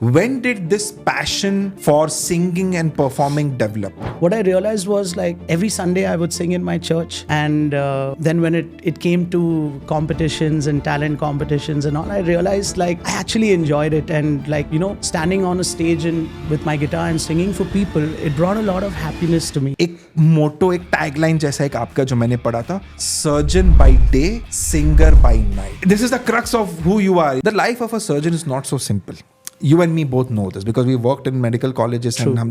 When did this passion for singing and performing develop? What I realized was like every Sunday I would sing in my church, and then when it came to competitions and talent competitions and all, I realized like I actually enjoyed it, and like standing on a stage and with my guitar and singing for people, it brought a lot of happiness to me. एक मोटो, एक tagline जैसा एक आपका जो मैंने पढ़ा था, surgeon by day, singer by night. This is the crux of who you are. The life of a surgeon is not so simple. You and me both know this because we worked in medical colleges. True. And हम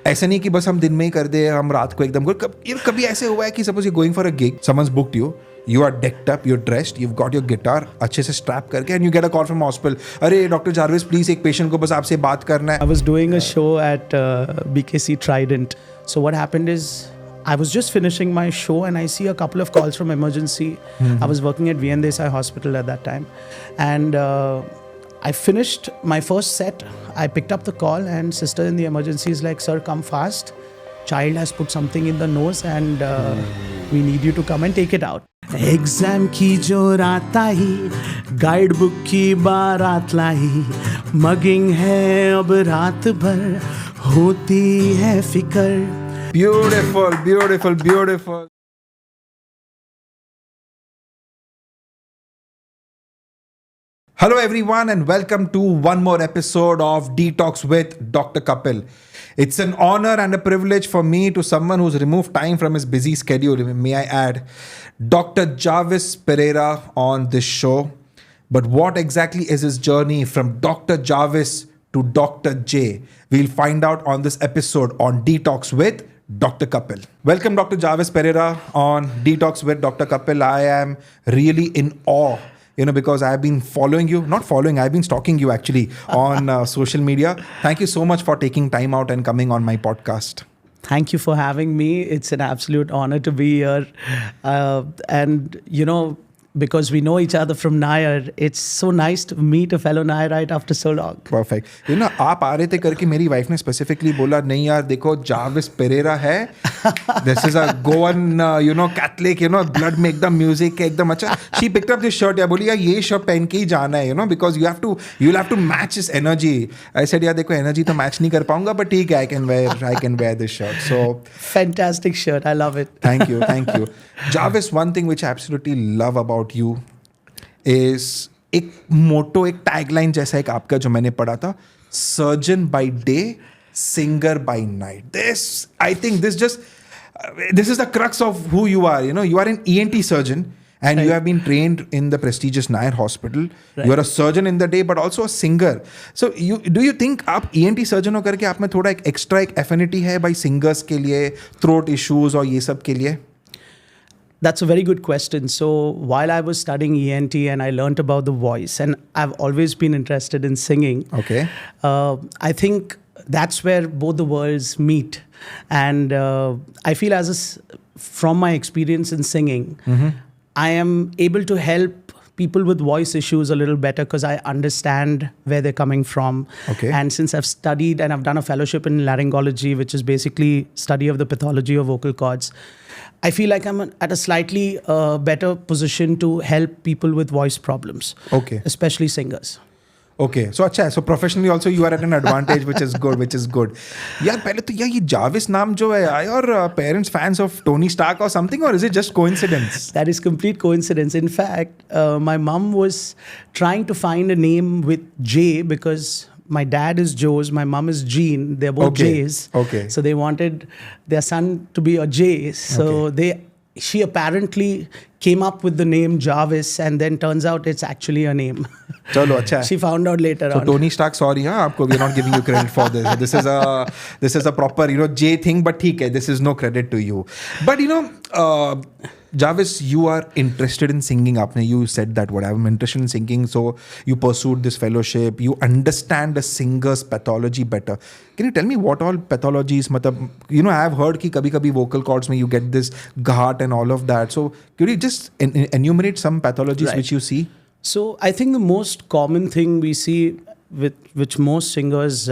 ऐसा नहीं कि बस हम दिन में ही कर दे, हम रात को एकदम कभी ऐसे हुआ है कि suppose you're going for a gig, someone's booked you, you are decked up, you're dressed, you've got your guitar अच्छे से strap करके, and you get a call from hospital. अरे Dr. Jarvis, please एक patient को बस आपसे बात करना है. I was doing a show at BKC Trident. So what happened is I was just finishing my show and I see a couple of calls from emergency. I was working at VN Desai Hospital at that time, and I finished my first set. I picked up the call and sister in the emergency is like, "Sir, come fast. Child has put something in the nose and we need you to come and take it out." Exam की जो रात आई, guide book की बारात लाई, mugging है अब रात भर, होती है फिकर. Beautiful, beautiful, beautiful. Hello everyone and welcome to one more episode of DTalks with Dr. Kapil. It's an honor and a privilege for me to someone who's removed time from his busy schedule, may I add, Dr. Jarvis Pereira on this show. But what exactly is his journey from Dr. Jarvis to Dr. J? We'll find out on this episode on DTalks with Dr. Kapil. Welcome Dr. Jarvis Pereira on DTalks with Dr. Kapil. I am really in awe. Because I've been I've been stalking you actually on social media. Thank you so much for taking time out and coming on my podcast. Thank you for having me. It's an absolute honor to be here. Because we know each other from Nair, it's so nice to meet a fellow Nairite after so long. Perfect. आप आ रहे थे करके मेरी wife ने specifically बोला नहीं यार देखो जार्विस पेरेरा है. This is a Goan, Catholic, blood में एकदम म्यूजिक एकदम अच्छा. She picked up this shirt. या बोली यार ये शर्ट पहन के ही जाना है, because you'll have to match his energy. I said यार देखो energy तो match नहीं कर पाऊंगा, but ठीक है, I can wear this shirt. So fantastic shirt. I love it. Thank you. Jarvis, one thing which I absolutely love about you is एक मोटो, एक टैगलाइन जैसा एक आपका जो मैंने पढ़ा था, surgeon by day, singer by night. I think this is the crux of who you are. You are an ENT surgeon and you have been trained in the prestigious Nair Hospital. Right. You are a surgeon in the day but also a singer. So do you think आप ENT surgeon हो करके आप में थोड़ा एक extra एक affinity है by singers के लिए, throat issues और ये सब के लिए? That's a very good question. So while I was studying ENT and I learned about the voice, and I've always been interested in singing. Okay. I think that's where both the worlds meet. And I feel from my experience in singing, I am able to help people with voice issues a little better because I understand where they're coming from. Okay. And since I've studied and I've done a fellowship in laryngology, which is basically study of the pathology of vocal cords, I feel like I'm at a slightly better position to help people with voice problems. Okay. Especially singers. Okay. So अच्छा है. So professionally also you are at an advantage, which is good. यार पहले तो ये Jarvis नाम जो है, are your parents fans of Tony Stark or something, or is it just coincidence? That is complete coincidence. In fact, my mom was trying to find a name with J because my dad is Joe's, my mom is Jean. They're both J's. Okay. So they wanted their son to be a J. So she apparently came up with the name Jarvis, and then turns out it's actually a name. चलो अच्छा है. She found out later on. So Tony Stark, sorry, आपको we're not giving you credit for this. This is a proper J thing, but ठीक है. This is no credit to you. But Jarvis, you are interested in singing. You said that I'm interested in singing, so you pursued this fellowship. You understand the singer's pathology better. Can you tell me what all pathologies? I have heard कि कभी-कभी vocal cords में you get this ghat and all of that. So could you just enumerate some pathologies which you see? So I think the most common thing we see which most singers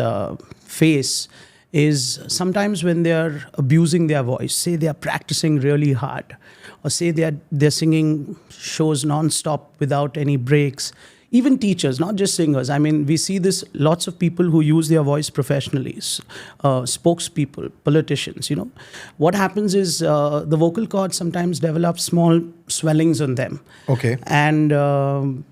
face is sometimes when they're abusing their voice, say they are practicing really hard, or say they're singing shows non-stop without any breaks. even teachers, not just singers. I mean, we see this lots of people who use their voice professionally, spokespeople, politicians. What happens is the vocal cords sometimes develop small swellings on them. Okay. And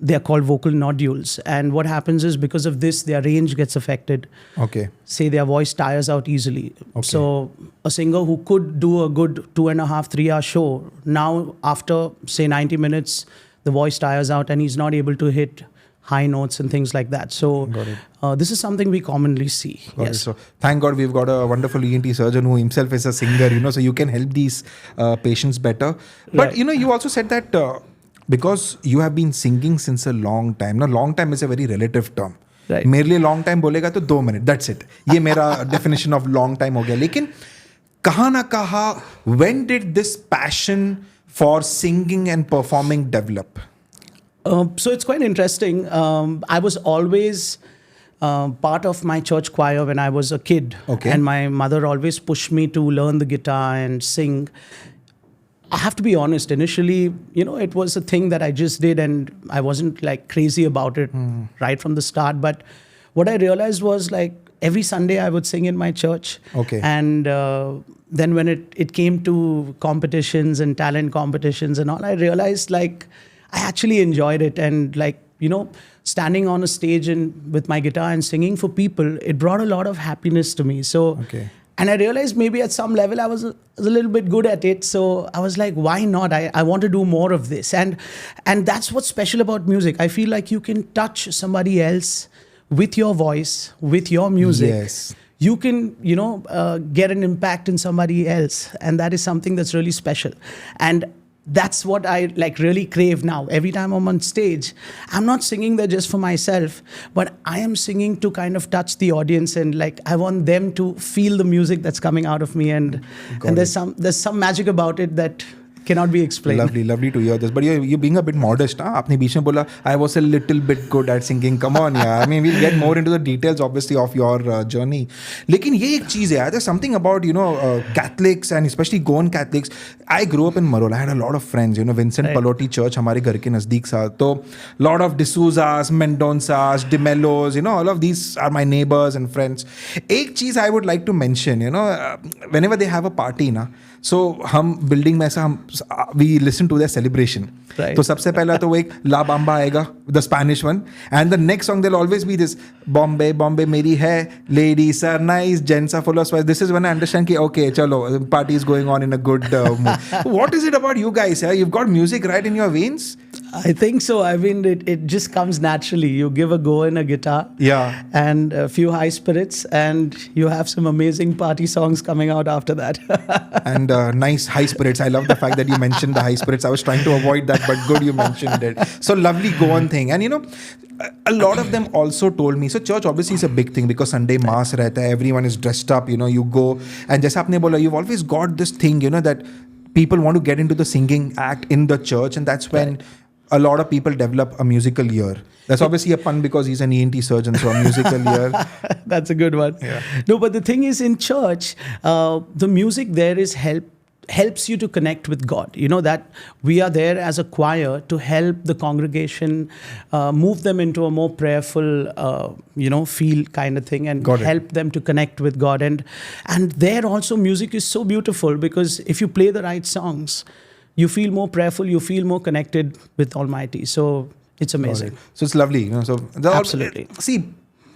they are called vocal nodules. And what happens is because of this, their range gets affected. Okay. Say their voice tires out easily. Okay. So a singer who could do a good 2.5, 3 hour show, now after say 90 minutes, the voice tires out and he's not able to hit high notes and things like that. So this is something we commonly see. Got it. So thank God we've got a wonderful ENT surgeon who himself is a singer, so you can help these patients better. But, Right. you also said that because you have been singing since a long time. Now, long time is a very relative term. Right. मेरे लिए long time बोलेगा तो 2 minute. That's it. ये मेरा definition of long time हो गया. लेकिन कहाँ ना कहाँ, when did this passion for singing and performing develop? So it's quite interesting. I was always part of my church choir when I was a kid. Okay. And my mother always pushed me to learn the guitar and sing. I have to be honest, initially, it was a thing that I just did and I wasn't like crazy about it right from the start. But what I realized was like every Sunday I would sing in my church. Okay. And then when it came to competitions and talent competitions and all, I realized like I actually enjoyed it. And like, standing on a stage and with my guitar and singing for people, it brought a lot of happiness to me. So, Okay. and I realized maybe at some level I was a little bit good at it. So I was like, why not? I want to do more of this. And that's what's special about music. I feel like you can touch somebody else with your voice, with your music. Yes. You can, get an impact in somebody else. And that is something that's really special. And that's what I like really crave now. Every time I'm on stage, I'm not singing there just for myself, but I am singing to kind of touch the audience and like I want them to feel the music that's coming out of me, and there's some magic about it that cannot be explained. Lovely to hear this. But you're being a bit modest. आपने बीच में बोला I was a little bit good at singing. Come on, yeah. I mean, we'll get more into the details, obviously, of your journey. लेकिन ये एक चीज़ है. There's something about Catholics and especially Goan Catholics. I grew up in Marol. I had a lot of friends. Vincent Right. Pallotti Church हमारे घर के नज़दीक था. तो lot of D'Souza's, Mendonça's, De Mello's. All of these are my neighbors and friends. एक चीज़ I would like to mention. Whenever they have a party ना. So हम building में ऐसा we listen to their celebration. Right. तो सबसे पहला तो वो एक La Bamba आएगा, the Spanish one, and the next song there'll always be this Bombay मेरी है, ladies are nice, gents are full of spice. This is when I understand कि okay, चलो, party is going on in a good mood. What is it about you guys? You've got music right in your veins. I think so. I mean, it just comes naturally. You give a go in a guitar, Yeah. and a few high spirits, and you have some amazing party songs coming out after that. And nice high spirits. I love the fact that you mentioned the high spirits. I was trying to avoid that, but good you mentioned it. So lovely go on thing. And a lot of them also told me, so church obviously is a big thing because Sunday mass रहता है, everyone is dressed up, you go. And जैसा आपने बोला, you've always got this thing, that people want to get into the singing act in the church, and that's when a lot of people develop a musical ear. That's obviously a pun because he's an ENT surgeon, so a musical ear. That's a good one. Yeah. No, but the thing is, in church, the music there is helps you to connect with God. That we are there as a choir to help the congregation move them into a more prayerful, feel kind of thing, and Got it. help them to connect with God. And there also music is so beautiful because if you play the right songs, you feel more prayerful, you feel more connected with Almighty. So it's amazing. So it's lovely. Absolutely. See,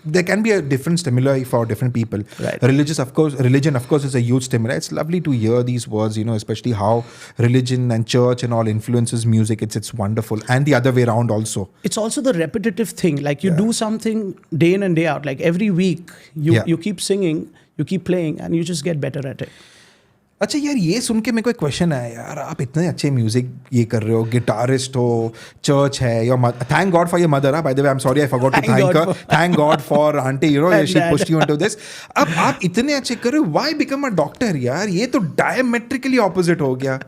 there can be a different stimuli for different people. Right. Religion, of course, is a huge stimuli. It's lovely to hear these words, especially how religion and church and all influences music. It's wonderful. And the other way around also. It's also the repetitive thing. Like you do something day in and day out. Like every week, you keep singing, you keep playing, and you just get better at it. अच्छा यार, ये सुन के मेरे को एक question है यार, आप इतने अच्छे म्यूजिक ये कर रहे हो, गिटारिस्ट हो, चर्च है, your thank God for your mother. By the way, I am sorry, I forgot to thank her. Thank God for aunty, she pushed you into this. अब आप इतने अच्छे कर रहे हो, व्हाई बिकम अ डॉक्टर यार? ये तो डायमेट्रिकली ऑपोजिट हो गया.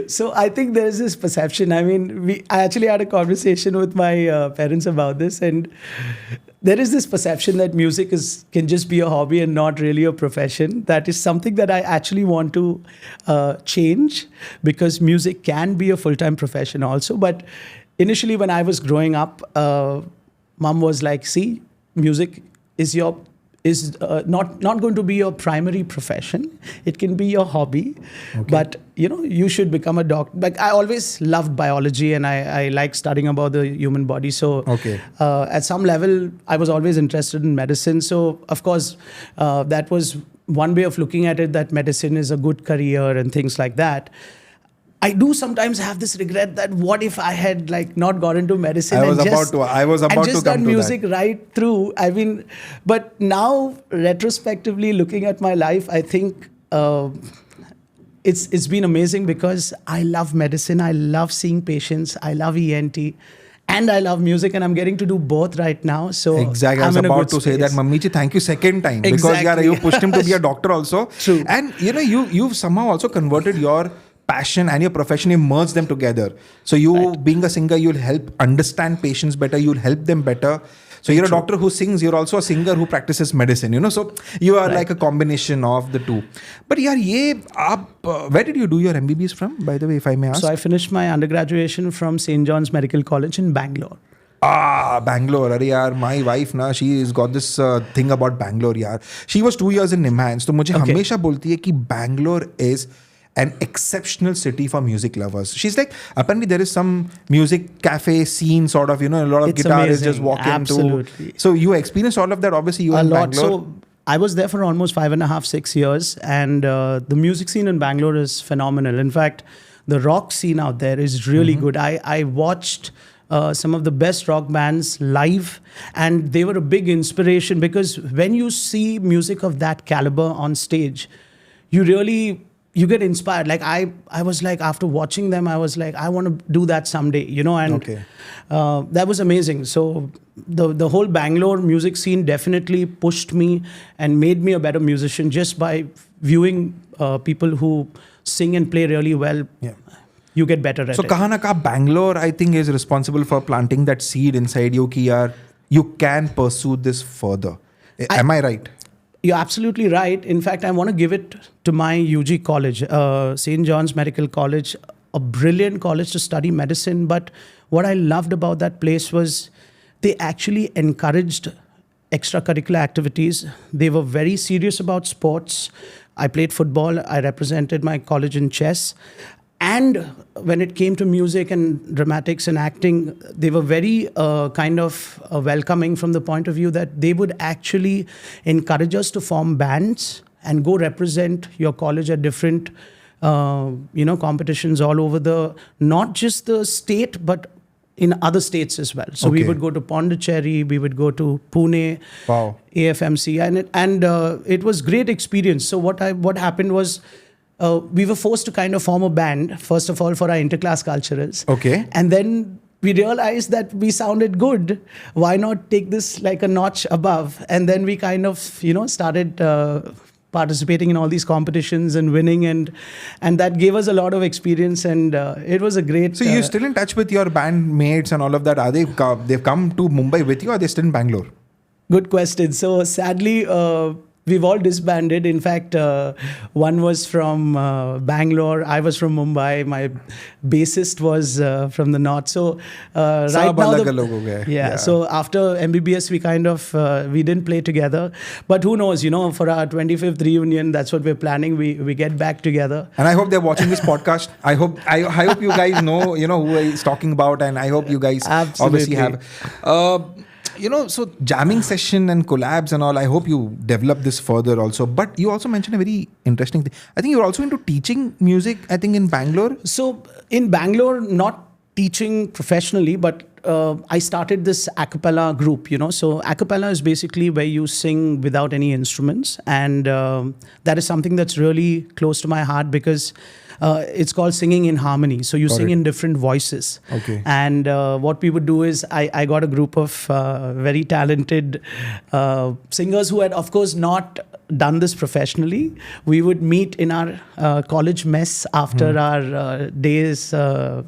So I think there is this perception. I mean, I actually had a conversation with my parents about this, and there is this perception that music can just be a hobby and not really a profession. That is something that I actually want to change, because music can be a full-time profession also. But initially when I was growing up, mom was like, see, music is not going to be your primary profession. It can be your hobby, but you should become a doctor. Like, I always loved biology, and I like studying about the human body. So at some level, I was always interested in medicine. So of course, that was one way of looking at it, that medicine is a good career and things like that. I do sometimes have this regret that what if I had not got into medicine I was about to just come done to music that. right through. I mean, but now retrospectively looking at my life, I think it's been amazing because I love medicine. I love seeing patients. I love ENT. And I love music, and I'm getting to do both right now. So exactly, I was about to say that, Mammi ji, thank you second time. Exactly. Because you pushed him to be a doctor also. True. And you've somehow also converted your passion and your profession, you merge them together. So being a singer, you'll help understand patients better, you'll help them better. So you're a doctor who sings, you're also a singer who practices medicine, so you are like a combination of the two. But where did you do your MBBS from, by the way, if I may ask? So I finished my undergraduation from St. John's Medical College in Bangalore. Bangalore. Arey yaar, my wife she's got this thing about Bangalore yaar. She was 2 years in NIMHANS. So मुझे हमेशा बोलती है कि Bangalore is an exceptional city for music lovers. She's like, apparently there is some music cafe scene sort of, a lot of It's guitarists amazing. just walk Absolutely. into. So you experienced all of that, obviously you were in Bangalore. So I was there for almost 5.5, 6 years, and the music scene in Bangalore is phenomenal. In fact, the rock scene out there is really good. I watched some of the best rock bands live, and they were a big inspiration because when you see music of that caliber on stage, you get inspired. Like I was like, after watching them, I was like, I want to do that someday, and that was amazing. So the whole Bangalore music scene definitely pushed me and made me a better musician just by viewing people who sing and play really well. Yeah. You get better at it. So kaha na kaha, Bangalore, I think, is responsible for planting that seed inside you ki yaar, you can pursue this further. Am I right? You're absolutely right. In fact, I want to give it to my UG college, St. John's Medical College, a brilliant college to study medicine. But what I loved about that place was they actually encouraged extracurricular activities. They were very serious about sports. I played football. I represented my college in chess. And when it came to music and dramatics and acting, they were very welcoming from the point of view that they would actually encourage us to form bands and go represent your college at different, competitions all over not just the state, but in other states as well. So we would go to Pondicherry, we would go to Pune, AFMC, and it was great experience. So what happened was, we were forced to kind of form a band, first of all, for our interclass culturals. Okay. And then we realized that we sounded good. Why not take this like a notch above? And then we kind of, started participating in all these competitions and winning. And that gave us a lot of experience. And it was a great... So you're still in touch with your bandmates and all of that? Are they've come to Mumbai with you, or are they still in Bangalore? Good question. So sadly... we've all disbanded. In fact, one was from Bangalore. I was from Mumbai. My bassist was from the north. So right now, so after MBBS, we kind of we didn't play together. But who knows? For our 25th reunion, that's what we're planning. We get back together. And I hope they're watching this podcast. I hope you guys know who he's talking about, and I hope you guys obviously have. So jamming session and collabs and all, I hope you develop this further also. But you also mentioned a very interesting thing. I think you're also into teaching music, I think, in Bangalore. So in Bangalore, not teaching professionally, but I started this a cappella group, So a cappella is basically where you sing without any instruments. And that is something that's really close to my heart because it's called singing in harmony. So you sing in different voices. Okay. And what we would do is I got a group of very talented singers who had, of course, not done this professionally. We would meet in our college mess after our days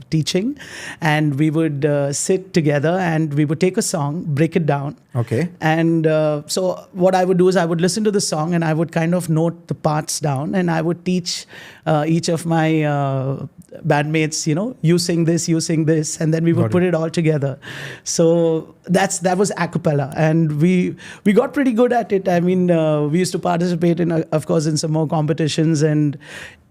teaching, and we would sit together and we would take a song, break it down. Okay. And so what I would do is I would listen to the song and I would kind of note the parts down, and I would teach each of my bandmates, you sing this, and then we would Got put it all together. So that was a cappella, and we got pretty good at it. I mean, we used to participate in, of course, in some more competitions, and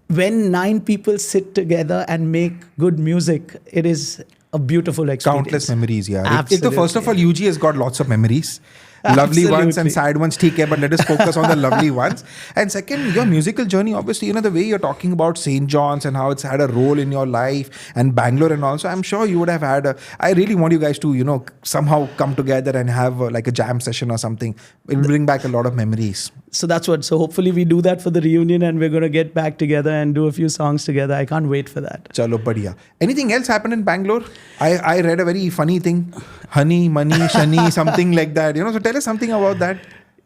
when 9 people sit together and make good music, it is a beautiful experience. Countless memories, yeah. Absolutely. First of all, UG has got lots of memories. Lovely ones and Absolutely. sad ones, theek hai, but let us focus on the lovely ones. And second, your musical journey, obviously, the way you're talking about St. John's and how it's had a role in your life, and Bangalore and also, I'm sure you would have had I really want you guys to, somehow come together and have like a jam session or something. It'll bring back a lot of memories. So so hopefully we do that for the reunion, and we're going to get back together and do a few songs together. I can't wait for that. Chalo, badhiya. Anything else happened in Bangalore? I read a very funny thing. Honey, money, shani, something like that. So tell us something about that.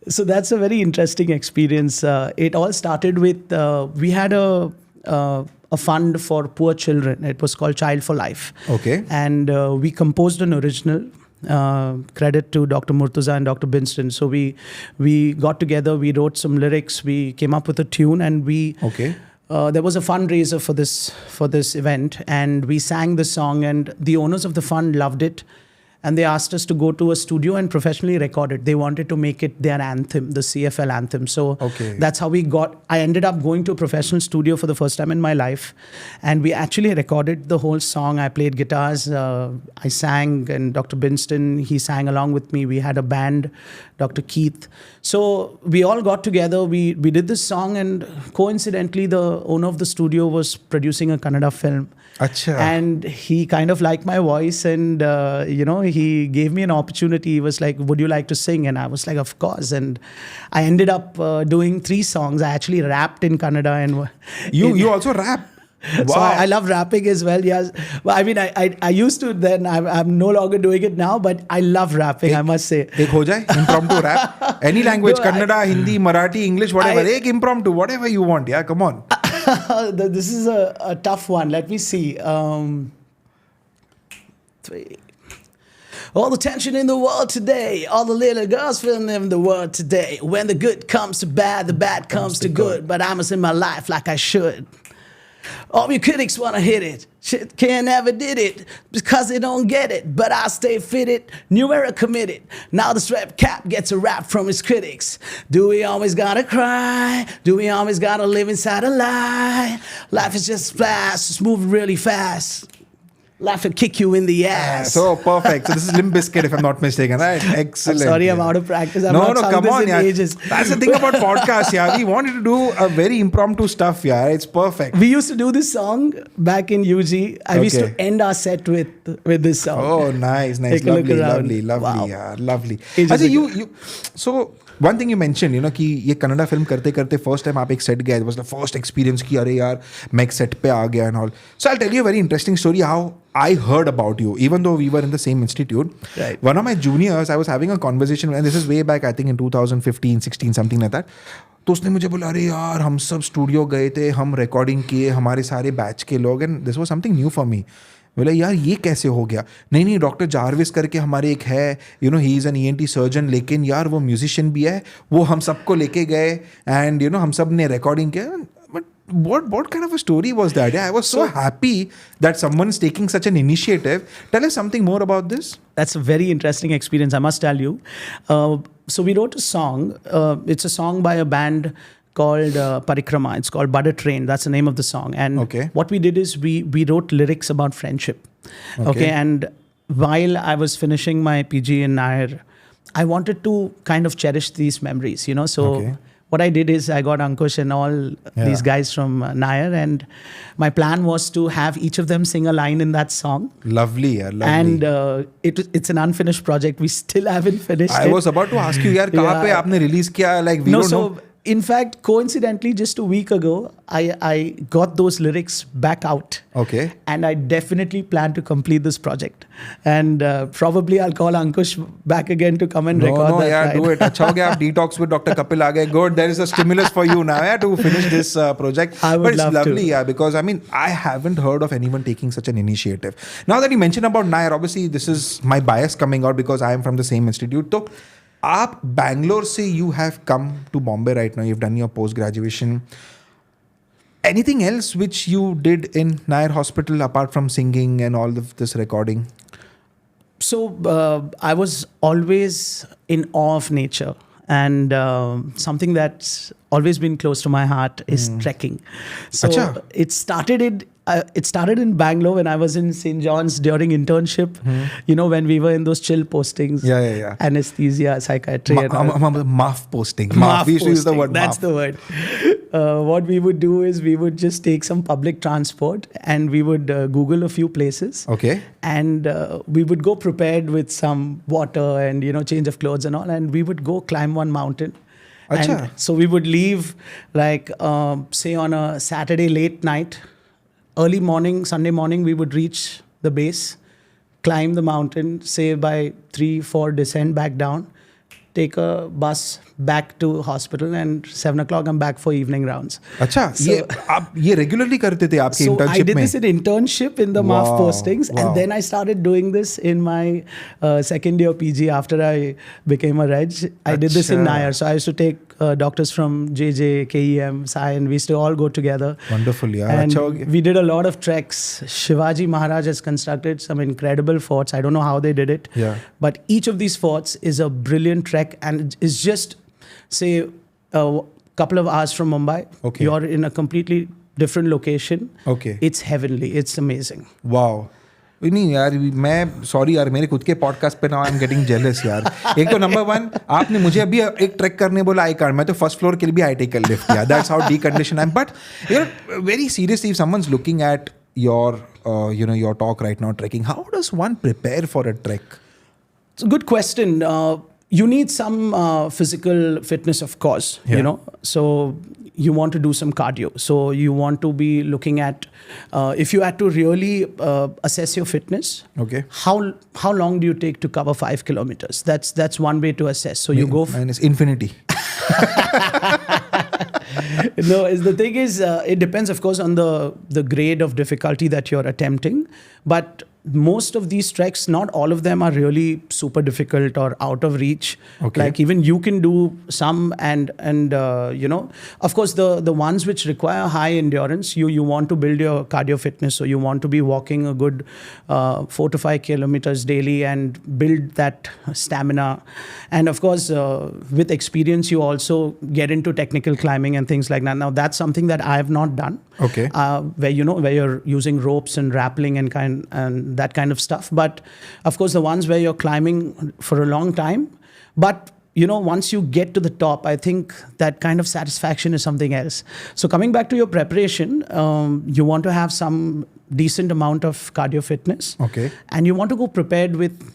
So that's a very interesting experience. It all started with, we had a fund for poor children. It was called Child for Life. Okay. And we composed an original. Credit to Dr. Murtaza and Dr. Binston. So we got together, we wrote some lyrics, we came up with a tune, and Okay. there was a fundraiser for this event, and we sang the song, and the owners of the fund loved it. And they asked us to go to a studio and professionally record it. They wanted to make it their anthem, the CFL anthem. So that's how I ended up going to a professional studio for the first time in my life. And we actually recorded the whole song. I played guitars, I sang, and Dr. Binston, he sang along with me. We had a band, Dr. Keith. So we all got together, we did this song, and coincidentally, the owner of the studio was producing a Kannada film. Achha. And he kind of liked my voice, and he gave me an opportunity. He was like, would you like to sing? And I was like, of course. And I ended up doing 3 songs. I actually rapped in Kannada. And You also rap? Wow. So I love rapping as well. Yes. Well, I mean, I used to then. I'm no longer doing it now, but I love rapping, I must say. Ek ho jaye, impromptu rap. Any language, No, Kannada, Hindi, Marathi, English, whatever. Ek impromptu, whatever you want. Yeah, come on. This is a tough one. Let me see. 3. All the tension in the world today, all the little girls feeling in the world today. When the good comes to bad, the bad comes to good. But I must in my life like I should. All your critics wanna hit it. Shit can never did it because they don't get it. But I stay fitted, new era committed. Now this rap cap gets a rap from his critics. Do we always gotta cry? Do we always gotta live inside a lie? Life is just fast, it's moving really fast. Life will kick you in the ass. So perfect. So this is Limp Bizkit, if I'm not mistaken, right? Excellent. I'm sorry, I'm yeah. out of practice. I've not sung come this on, in yeah. ages. That's the thing about podcasts, yeah. We wanted to do a very impromptu stuff, yeah. It's perfect. We used to do this song back in UG. We used to Okay. end our set with this song. Oh, nice. Take a look around. Lovely, Wow. yeah, lovely. Ages Achha, ago. so one thing you mentioned, कि ये Kannada film करते first time आप एक set गए, it was the first experience कि अरे यार मैं एक set पे आ गया and all. So I'll tell you a very interesting story how I heard about you, even though we were in the same institute. Right. One of my juniors, I was having a conversation, and this is way back, I think in 2015, 16, something like that. तो उसने मुझे बोला अरे यार हम सब studio गए थे, हम रिकॉर्डिंग किए, हमारे सारे बैच के लोग, and this was something new for me. बोले यार ये कैसे हो गया? नहीं डॉक्टर जारविस करके हमारे एक है, he is an ENT surgeon, लेकिन यार वो म्यूजिशियन भी है, वो हम सबको लेके गए एंड हम सब ने रिकॉर्डिंग किया. But what kind of a story was that? Yeah, I was so happy that someone's taking such an initiative. Tell us something more about this. That's a very interesting experience, I must tell you. So we wrote a song. It's a song by a band called Parikrama. It's called Butter Train. That's the name of the song. And what we did is we wrote lyrics about friendship. Okay. And while I was finishing my PG in Nair, I wanted to kind of cherish these memories, So what I did is I got Ankush and all these guys from Nair, and my plan was to have each of them sing a line in that song. Lovely, yeah, lovely. And it's an unfinished project. We still haven't finished it. I was about to ask you, yaar, kahan pe aapne release kiya? Like, we don't know. In fact, coincidentally, just a week ago, I got those lyrics back out. Okay. And I definitely plan to complete this project. And probably I'll call Ankush back again to come and record that. Yeah, do it. अच्छा हो गया, आप DTalks with Dr. Kapil आ गए. Good. There is a stimulus for you now, yeah, to finish this project. I would but it's love lovely, to. yeah, because I mean, I haven't heard of anyone taking such an initiative. Now that you mentioned about Nair, obviously this is my bias coming out because I am from the same institute. So, आप Bangalore से you have come to Bombay right now. You've done your post graduation. Anything else which you did in Nair Hospital apart from singing and all of this recording? So I was always in awe of nature, and something that's always been close to my heart is trekking. So Acha. it started in Bangalore when I was in St. John's during internship. You know, when we were in those chill postings. Yeah. Anesthesia, psychiatry, and all. MAF posting. MAF We used to use the word That's MAF. the word. What we would do is we would just take some public transport and we would Google a few places. Okay. And we would go prepared with some water and, change of clothes and all. And we would go climb one mountain. Acha. And so we would leave like, say on a Saturday late night, early morning, Sunday morning, we would reach the base, climb the mountain, say by 3-4 descend back down, take a bus back to hospital, and 7 o'clock I'm back for evening rounds. अच्छा ये आप ये regularly करते थे आपके So internship I did में? this in internship in the MAF postings, and then I started doing this in my second year PG after I became a Reg. I did this in Achha. Nair. So I used to take doctors from JJ, KEM, Sai, and we used to all go together. Wonderful, yeah. And अच्छा हो गया. we did a lot of treks. Shivaji Maharaj has constructed some incredible forts. I don't know how they did it. Yeah. But each of these forts is a brilliant trek, and it's just, say, a couple of hours from Mumbai. Okay. You're in a completely different location. Okay. It's heavenly. It's amazing. Wow. नहीं यार मैं sorry यार मेरे खुद के podcast पे ना I am getting jealous यार. एक तो नंबर 1 आपने मुझे अभी एक ट्रैक करने बोला आई कार्ड, मैं तो फर्स्ट फ्लोर के लिए भी आई टेक लिफ्ट किया. That's how decondition I am. But you very seriously if someone's looking at your talk right now, trekking, how does one prepare for a trek? It's a good question. You need some physical fitness, of course, Yeah. So you want to do some cardio. So you want to be looking at, if you had to really assess your fitness, Okay. how long do you take to cover 5 kilometers? That's one way to assess. So you go. Minus infinity. No, the thing is, it depends, of course, on the grade of difficulty that you're attempting. But most of these treks, not all of them are really super difficult or out of reach. Okay. Like even you can do some, and of course the ones which require high endurance, you want to build your cardio fitness, so you want to be walking a good 4 to 5 kilometers daily and build that stamina. And of course, with experience, you also get into technical climbing and things like that. Now that's something that I have not done. Okay. Where you're using ropes and rappelling and that kind of stuff. But of course, the ones where you're climbing for a long time. But once you get to the top, I think that kind of satisfaction is something else. So coming back to your preparation, you want to have some decent amount of cardio fitness. Okay. And you want to go prepared with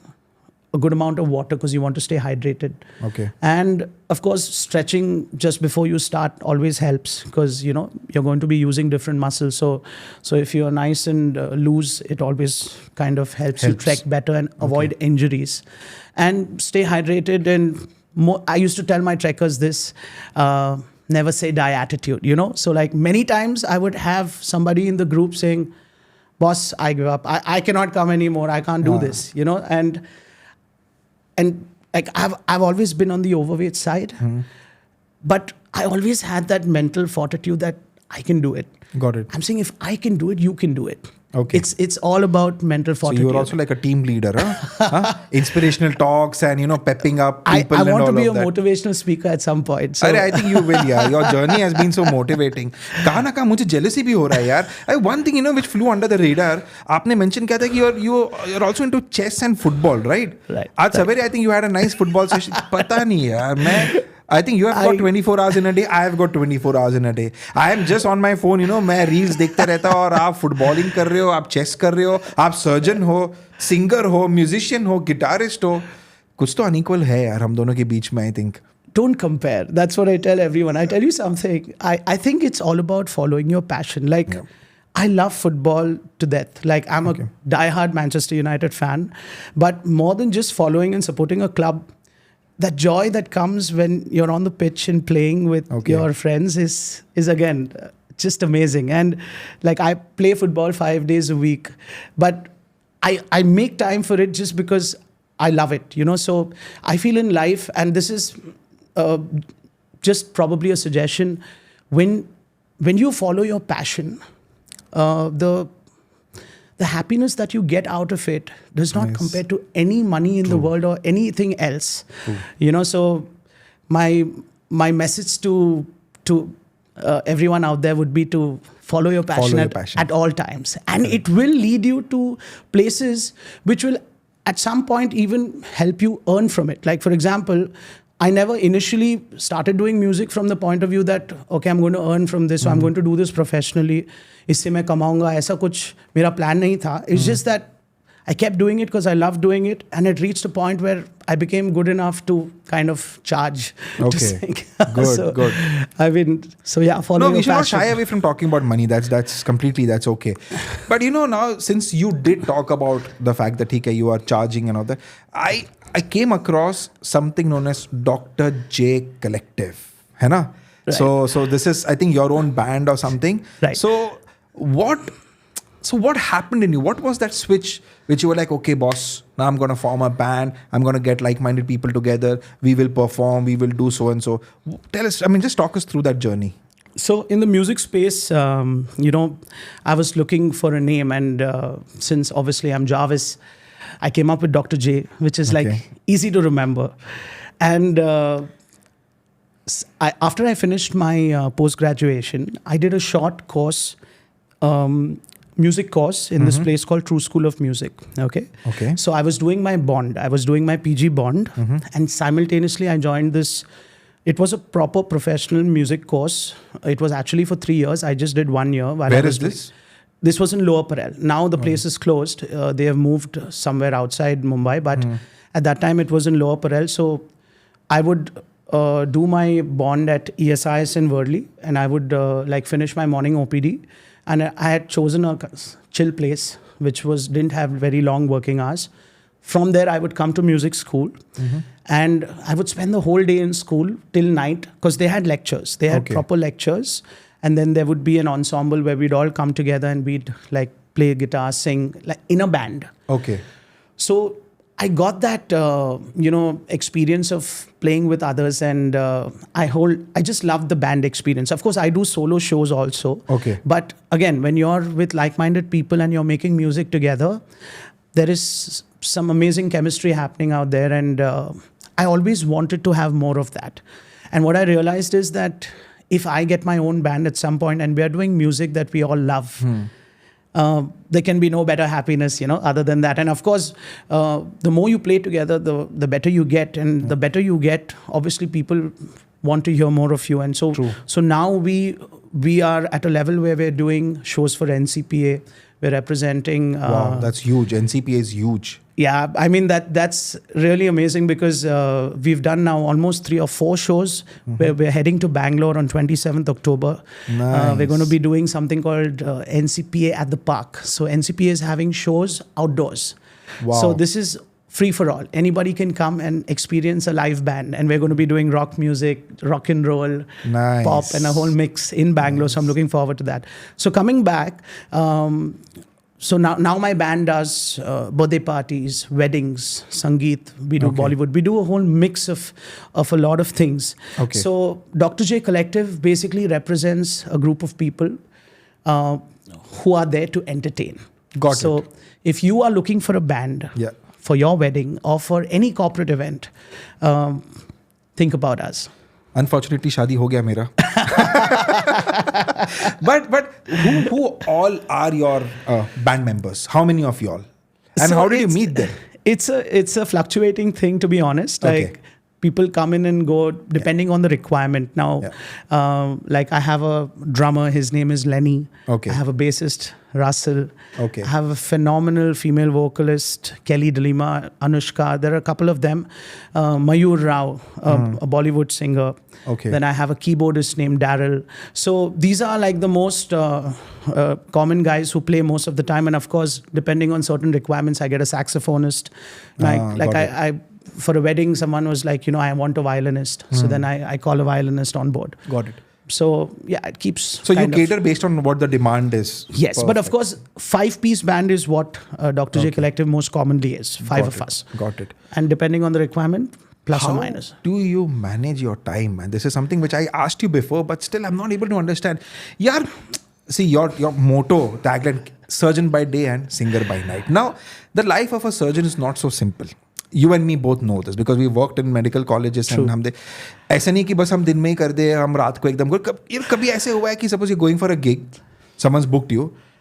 a good amount of water because you want to stay hydrated. Okay. And of course, stretching just before you start always helps because you're going to be using different muscles. So if you're nice and loose, it always kind of helps you trek better and avoid injuries. And stay hydrated. And I used to tell my trekkers this. Never say die attitude. So like many times I would have somebody in the group saying, "Boss, I give up. I cannot come anymore. I can't do this." And like I've always been on the overweight side, but I always had that mental fortitude that I can do it. Got it. I'm saying if I can do it, you can do it. Okay. It's all about mental So fortitude. you're also like a team leader, huh? Inspirational talks and pepping up people I and want all to be a of that. motivational speaker at some point. So I think you will, yeah. Your journey has been so motivating. कहाँ ना कहाँ मुझे jealousy भी हो रहा है यार. One thing which flew under the radar. आपने mention किया था कि you're also into chess and football, right? Right. आज सवेरे I think you had a nice football session. पता नहीं यार I think you have got 24 hours in a day. I have got 24 hours in a day. I am just on my phone, मैं reels देखते रहता हूँ और आप footballing कर रहे हो, आप चेस कर रहे हो, आप सर्जन हो, सिंगर हो, म्यूजिशियन हो, गिटारिस्ट हो. कुछ तो अनइक्वल है यार हम दोनों के बीच में, I think. don't compare. That's what I tell everyone. I tell you something. I think it's all about following your passion. Like, I love football to death. Like, I'm a diehard Manchester United fan. But more than just following and supporting a club, that joy that comes when you're on the pitch and playing with your friends is again just amazing. And like, I play football 5 days a week, but I make time for it just because I love it, So I feel in life, and this is just probably a suggestion, when when you follow your passion, the happiness that you get out of it does not compare to any money in the world or anything else. So my message to everyone out there would be to follow your passion, at all times, and it will lead you to places which will at some point even help you earn from it. Like, for example, I never initially started doing music from the point of view that, okay, I'm going to earn from this, so I'm going to do this professionally. इससे मैं कमाऊंगा, ऐसा कुछ मेरा plan नहीं था. It's just that I kept doing it because I loved doing it, and it reached a point where I became good enough to kind of charge to sing. Good. I mean, so yeah, follow your passion. No, we should not shy away from talking about money. That's completely, that's okay. But now, since you did talk about the fact that you are charging and all that, I came across something known as Dr. J Collective. है ना? Right. So this is, I think, your own band or something. Right. So what happened in you? What was that switch which you were like, okay, boss, now I'm going to form a band. I'm going to get like-minded people together. We will perform. We will do so and so. Tell us, just talk us through that journey. So in the music space, I was looking for a name, and since obviously I'm Jarvis, I came up with Dr. J, which is like easy to remember. And after I finished my post-graduation, I did a short course, music course in this place called True School of Music. Okay. So I was doing my bond. I was doing my PG bond, and simultaneously I joined this. It was a proper professional music course. It was actually for 3 years. I just did 1 year. Where is this? This was in Lower Parel. Now the place is closed. They have moved somewhere outside Mumbai, but at that time it was in Lower Parel. So I would do my bond at ESIS in Worli, and I would finish my morning OPD. And I had chosen a chill place, which didn't have very long working hours. From there, I would come to music school, and I would spend the whole day in school till night, because they had lectures. They had proper lectures, and then there would be an ensemble where we'd all come together and we'd play guitar, sing, in a band. Okay. So I got that, experience of playing with others, and I just loved the band experience. Of course, I do solo shows also. Okay. But again, when you're with like-minded people and you're making music together, there is some amazing chemistry happening out there, and I always wanted to have more of that. And what I realized is that if I get my own band at some point and we are doing music that we all love, there can be no better happiness, other than that. And of course, the more you play together, the better you get. And the better you get, obviously people want to hear more of you. And so, so now we are at a level where we're doing shows for NCPA. We're representing. Wow, that's huge. NCPA is huge. Yeah, I mean that's really amazing, because we've done now almost 3 or 4 shows. Where we're heading to Bangalore on 27th October. Nice. We're going to be doing something called NCPA at the Park. So NCPA is having shows outdoors. Wow. So this is free for all. Anybody can come and experience a live band, and we're going to be doing rock music, rock and roll, nice, pop, and a whole mix in Bangalore. Nice. So I'm looking forward to that. So coming back. So now my band does birthday parties, weddings, Sangeet, we do Bollywood. We do a whole mix of a lot of things. Okay. So Dr. J Collective basically represents a group of people who are there to entertain. Got it. So if you are looking for a band for your wedding or for any corporate event, think about us. Unfortunately, शादी हो गया मेरा. But who all are your band members? How many of you all? And how did you meet them? It's a fluctuating thing, to be honest. Like people come in and go depending on the requirement. Now, I have a drummer. His name is Lenny. Okay. I have a bassist, Russell. Okay. I have a phenomenal female vocalist, Kelly Delima, Anushka. There are a couple of them. Mayur Rao, a Bollywood singer. Okay. Then I have a keyboardist named Daryl. So these are the most common guys who play most of the time. And of course, depending on certain requirements, I get a saxophonist. I for a wedding, someone was like, I want a violinist. So then I call a violinist on board. Got it. So yeah, it keeps. So you cater based on what the demand is. Yes, perfect. But of course, 5-piece band is what Dr. J Collective most commonly is. 5 of us. Got it. And depending on the requirement, plus How or minus. do you manage your time? And this is something which I asked you before, but still I'm not able to understand. Yeah, see your motto, tagline, surgeon by day and singer by night. Now, the life of a surgeon is not so simple. You and me both know this because we worked in medical colleges. True. And हम ऐसा नहीं कि बस हम दिन में ही कर दे, हम रात को एकदम कभी ऐसे हुआ है कि suppose you're going for a gig, someone's booked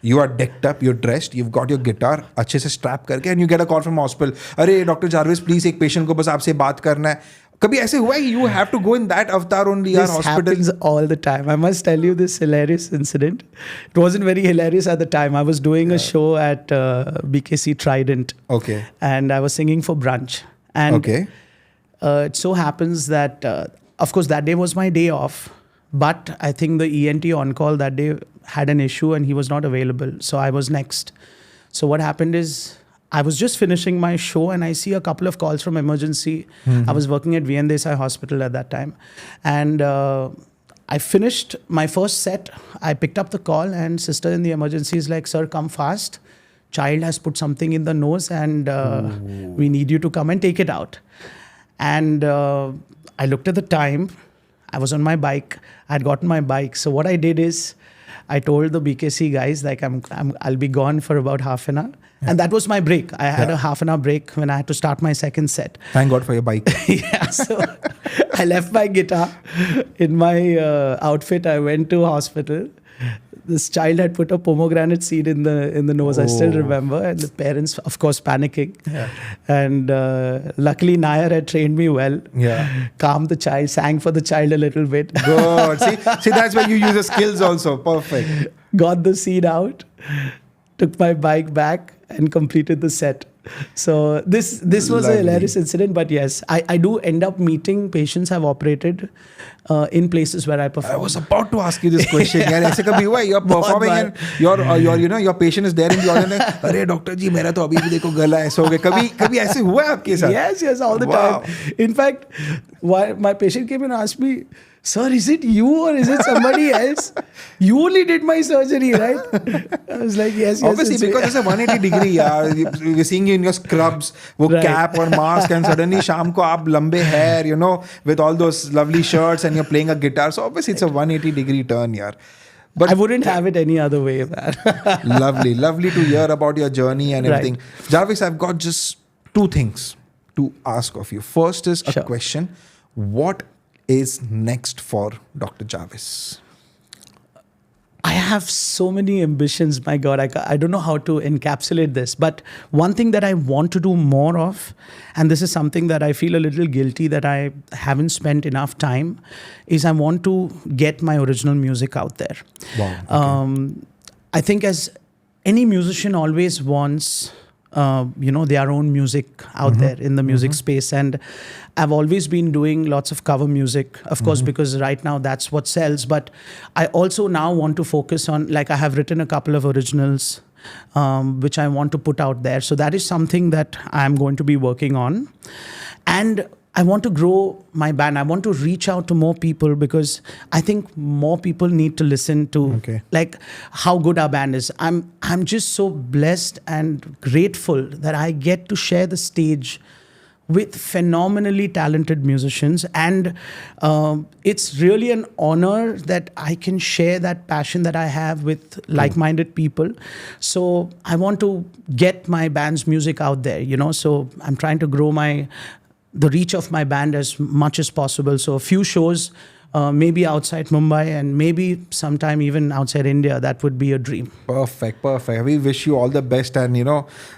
you are decked up, you're dressed, you've got your guitar अच्छे से strap करके, and you get a call from hospital. अरे डॉक्टर जारविस प्लीज एक पेशेंट को बस आपसे बात करना है. कभी ऐसे हुआ है you have to go in that avatar only This hospital? happens all the time. I must tell you this hilarious incident. It wasn't very hilarious at the time. I was doing a show at BKC Trident. Okay. And I was singing for brunch. And Okay. it so happens that, of course, that day was my day off. But I think the ENT on call that day had an issue and he was not available. So I was next. So what happened is I was just finishing my show and I see a couple of calls from emergency. I was working at Desai Hospital at that time. And I finished my first set. I picked up the call and sister in the emergency is like, sir, come fast. Child has put something in the nose and we need you to come and take it out. And I looked at the time. I was on my bike. I had gotten my bike. So what I did is I told the BKC guys, like, I'll be gone for about half an hour. Yeah. And that was my break. I had a half an hour break when I had to start my second set. Thank God for your bike. Yeah, so I left my guitar in my outfit. I went to hospital. This child had put a pomegranate seed in the nose. I still remember. And the parents, of course, panicking. Yeah. And luckily, Nair had trained me well. Yeah. Calmed the child, sang for the child a little bit. Good. See, that's where you use the skills also. Perfect. Got the seed out, took my bike back, and completed the set. So this was a hilarious incident, but yes, I do end up meeting patients I've operated in places where I perform. I was about to ask you this question. यार ऐसे कभी हुआ you're performing and your patient is there in the audience. अरे doctor जी मेरा तो अभी भी देखो गला ऐसा हो गया. कभी ऐसे हुआ है आपके साथ? Yes, all the time. In fact, my patient came and asked me, sir, is it you or is it somebody else? You only did my surgery, right? I was like, yes. Obviously, because it's a 180 degree. Yeah, we're seeing you in your scrubs, wo cap or mask, and suddenly sham ko aap lambe hair, with all those lovely shirts, and you're playing a guitar. So obviously, it's a 180 degree turn, yeah. But I wouldn't have it any other way, man. Lovely to hear about your journey and everything. Right. Jarvis, I've got just two things to ask of you. First is a question. What is next for Dr. Jarvis? I have so many ambitions, my God. I don't know how to encapsulate this. But one thing that I want to do more of, and this is something that I feel a little guilty that I haven't spent enough time, is I want to get my original music out there. Wow. Okay. I think as any musician always wants their own music out there in the music space. And I've always been doing lots of cover music, of course, because right now that's what sells. But I also now want to focus on, like, I have written a couple of originals, which I want to put out there. So that is something that I'm going to be working on. And I want to grow my band. I want to reach out to more people because I think more people need to listen to like how good our band is. I'm just so blessed and grateful that I get to share the stage with phenomenally talented musicians. And it's really an honor that I can share that passion that I have with like-minded people. So I want to get my band's music out there, So I'm trying to grow the reach of my band as much as possible. So a few shows, maybe outside Mumbai and maybe sometime even outside India. That would be a dream. Perfect. We wish you all the best. And,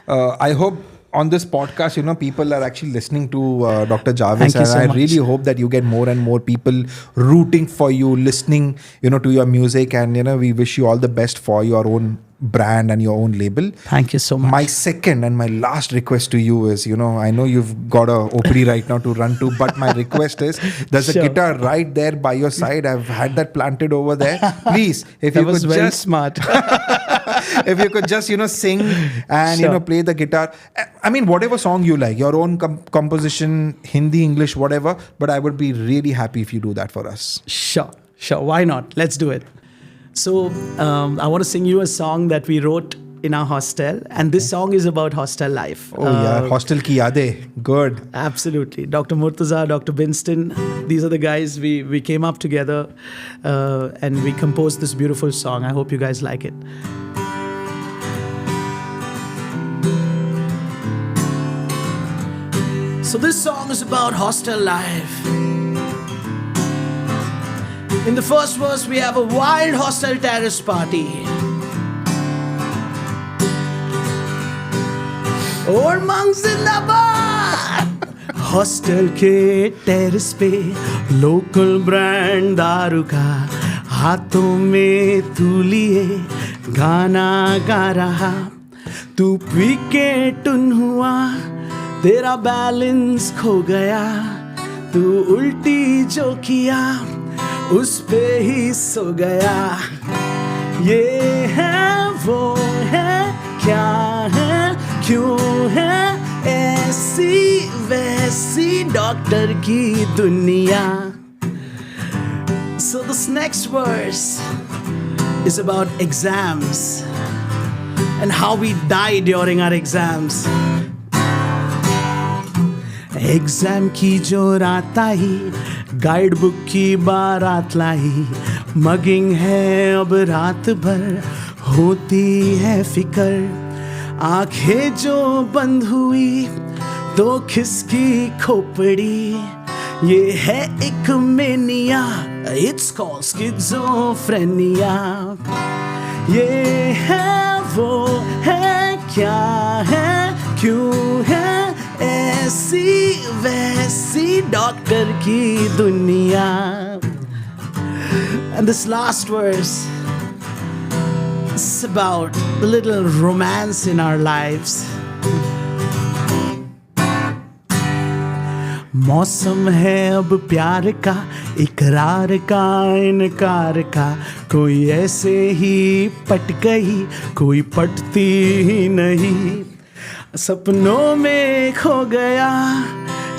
I hope on this podcast, people are actually listening to Dr. Jarvis. Thank you so much. I really hope that you get more and more people rooting for you, listening, to your music. And, we wish you all the best for your own brand and your own label. Thank you so much. My second and my last request to you is, I know you've got a OPD right now to run to, but my request is, there's a guitar right there by your side. I've had that planted over there. Please, if you could just smart. if you could just, sing and, play the guitar. I mean, whatever song you like, your own composition, Hindi, English, whatever. But I would be really happy if you do that for us. Sure. Why not? Let's do it. So I want to sing you a song that we wrote in our hostel, and this song is about hostel life. Oh yeah, hostel ki yadein. Good. Absolutely. Dr. Murtaza, Dr. Binston, these are the guys we came up together and we composed this beautiful song. I hope you guys like it. So this song is about hostel life. In the first verse, we have a wild hostel terrace party. Old monk zindabad. Hostel के terrace पे local brand दारू का हाथों में तू लिए गाना गा रहा. तू पी के टुन हुआ, तेरा बैलेंस खो गया. तू उल्टी जो किया उस पे ही सो गया. ये है वो है क्या है क्यों है ऐसी वैसी डॉक्टर की दुनिया. So this next verse is about exams and how we die during our exams. Exam की जो रात आई, गाइड बुक की बारात लाई. मगिंग है अब रात भर, होती है फिकर. आंखें जो बंद हुई तो खिसकी खोपड़ी. ये है एक मेनिया, इट्स कॉल्ड स्किज़ोफ्रेनिया. ये है वो है क्या है क्यों है ऐसी वैसी डॉक्टर की दुनिया. And this last verse is about a little romance in our lives. मौसम है अब प्यार का, इकरार का, इनकार का. कोई ऐसे ही पट गई, कोई पटती ही नहीं. सपनों में खो गया,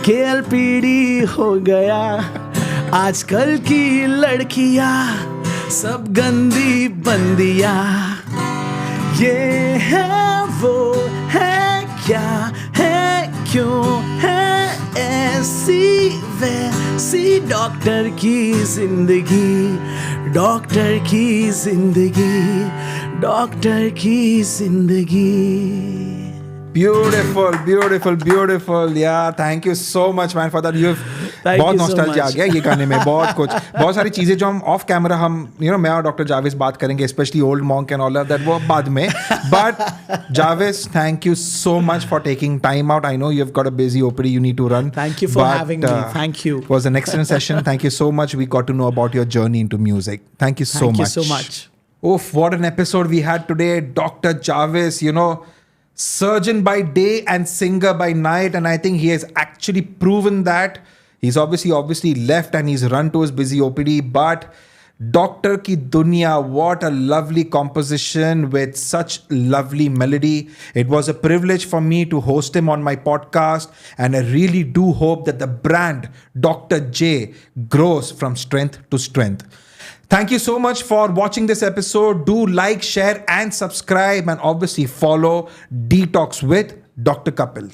KLPD हो गया. आजकल की लड़कियां सब गंदी बंदिया. ये है वो है क्या है क्यों है ऐसी वैसी डॉक्टर की जिंदगी. डॉक्टर की जिंदगी, डॉक्टर की जिंदगी. Beautiful, beautiful, beautiful. Yeah, thank you so much, man, for that. बहुत नॉस्टैल्जिया आ गया ये गाने में. बहुत सारी चीजें जो हम ऑफ कैमरा हम मैं और डॉक्टर जाविस बात करेंगे, specially Old Monk and all of that, वो बाद में. बट जाविस, thank you so much for taking time out. I know you have got a busy OPD, you need to run. Thank you for having me. Thank you. It was an excellent session. Thank you so much. We got to know about your journey into music. Thank you so much. Thank you so much. Oof, what an episode we had today. Dr. Jarvis, surgeon by day and singer by night, and I think he has actually proven that. He's obviously left and he's run to his busy OPD, but Doctor Ki Dunya, what a lovely composition with such lovely melody. It was a privilege for me to host him on my podcast, and I really do hope that the brand Dr. J grows from strength to strength. Thank you so much for watching this episode. Do like, share, and subscribe, and obviously follow DTalks with Dr. Kapil.